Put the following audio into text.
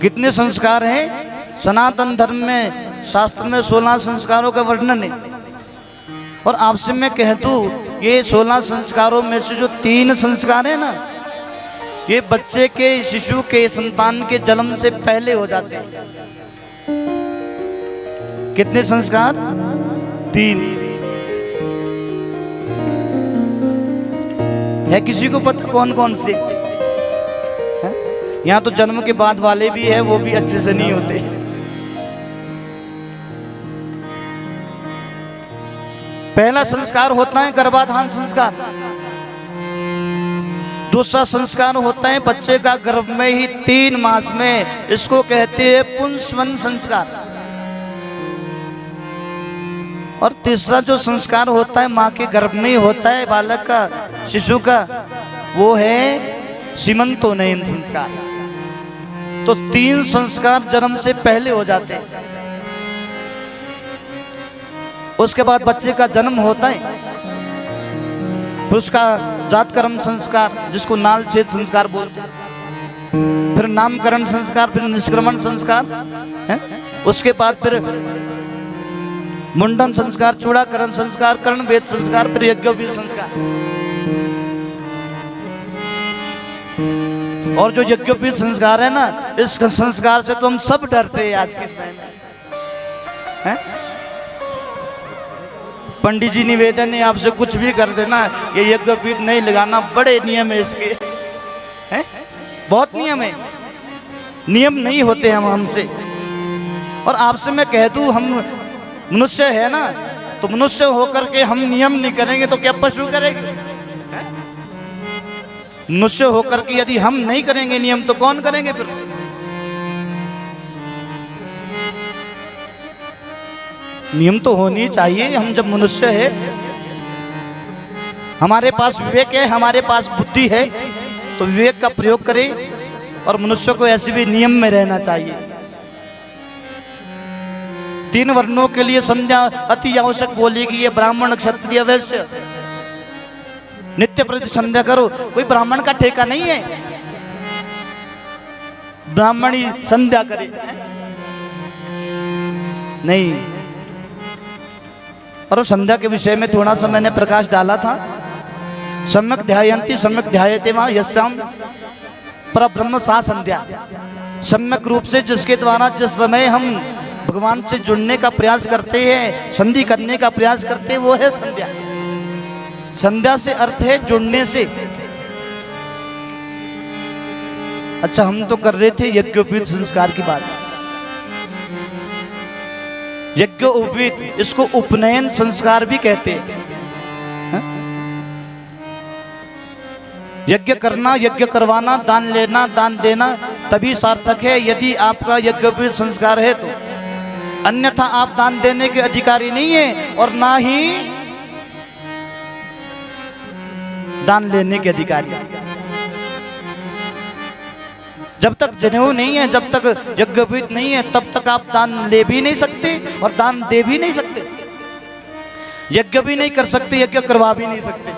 कितने संस्कार हैं? सनातन धर्म में शास्त्र में 16 संस्कारों का वर्णन है। और आपसे मैं कह दूं, ये 16 संस्कारों में से जो 3 संस्कार है ना, ये बच्चे के, शिशु के, संतान के जन्म से पहले हो जाते हैं। कितने संस्कार? 3 है। किसी को पता कौन कौन से? यहाँ तो जन्म के बाद वाले भी है, वो भी अच्छे से नहीं होते। पहला संस्कार होता है गर्भाधान संस्कार। दूसरा संस्कार होता है बच्चे का गर्भ में ही 3 मास में, इसको कहते हैं पुंसवन संस्कार। और तीसरा जो संस्कार होता है माँ के गर्भ में ही होता है बालक का, शिशु का, वो है सीमंतोन्नयन संस्कार। तो 3 संस्कार जन्म से पहले हो जाते हैं। उसके बाद बच्चे का जन्म होता है, फिर उसका जातकर्म संस्कार, जिसको नाल छेद संस्कार बोलते हैं, फिर नामकरण संस्कार, फिर निष्क्रमण संस्कार है? उसके बाद फिर मुंडन संस्कार, चूड़ाकरण संस्कार, कर्णवेद संस्कार, फिर यज्ञोपवीत संस्कार। और जो यज्ञोपवीत संस्कार है ना, इस संस्कार से तो हम सब डरते हैं आज के समय में। पंडित जी निवेदन है आपसे, कुछ भी कर देना, ये यज्ञोपवीत नहीं लगाना, बड़े नियम है इसके, हैं? बहुत नियम है, नियम नहीं होते हम हमसे। और आपसे मैं कह दूं, हम मनुष्य है ना, तो मनुष्य होकर के हम नियम नहीं करेंगे तो क्या पशु करेंगे? मनुष्य होकर के यदि हम नहीं करेंगे नियम, तो कौन करेंगे फिर? नियम तो होनी चाहिए। हम जब मनुष्य है, हमारे पास विवेक है, हमारे पास बुद्धि है, तो विवेक का प्रयोग करें। और मनुष्य को ऐसे भी नियम में रहना चाहिए। 3 वर्णों के लिए संध्या अति आवश्यक बोली गई है। ब्राह्मण, क्षत्रिय, वैश्य, नित्य प्रति संध्या करो। कोई ब्राह्मण का ठेका नहीं है, ब्राह्मण ही संध्या करे, नहीं। और संध्या के विषय में थोड़ा सा मैंने प्रकाश डाला था। सम्यक ध्यायन्ति सम्यक ध्यायते वहाँ यस्याम परब्रह्म सा संध्या। सम्यक रूप से जिसके द्वारा जिस समय हम भगवान से जुड़ने का प्रयास करते हैं, संधि करने का प्रयास करते हैं, वो है संध्या। संध्या से अर्थ है जुड़ने से। अच्छा, हम तो कर रहे थे यज्ञोपवीत संस्कार की बात। यज्ञोपवीत, इसको उपनयन संस्कार भी कहते हैं। यज्ञ करना, यज्ञ करवाना, दान लेना, दान देना तभी सार्थक है यदि आपका यज्ञोपवीत संस्कार है तो। अन्यथा आप दान देने के अधिकारी नहीं है और ना ही दान लेने के अधिकारी। जब तक जनेऊ नहीं है, जब तक यज्ञोपवीत नहीं है, तब तक आप दान ले भी नहीं सकते और दान दे भी नहीं सकते। यज्ञ भी नहीं कर सकते, यज्ञ करवा भी नहीं सकते।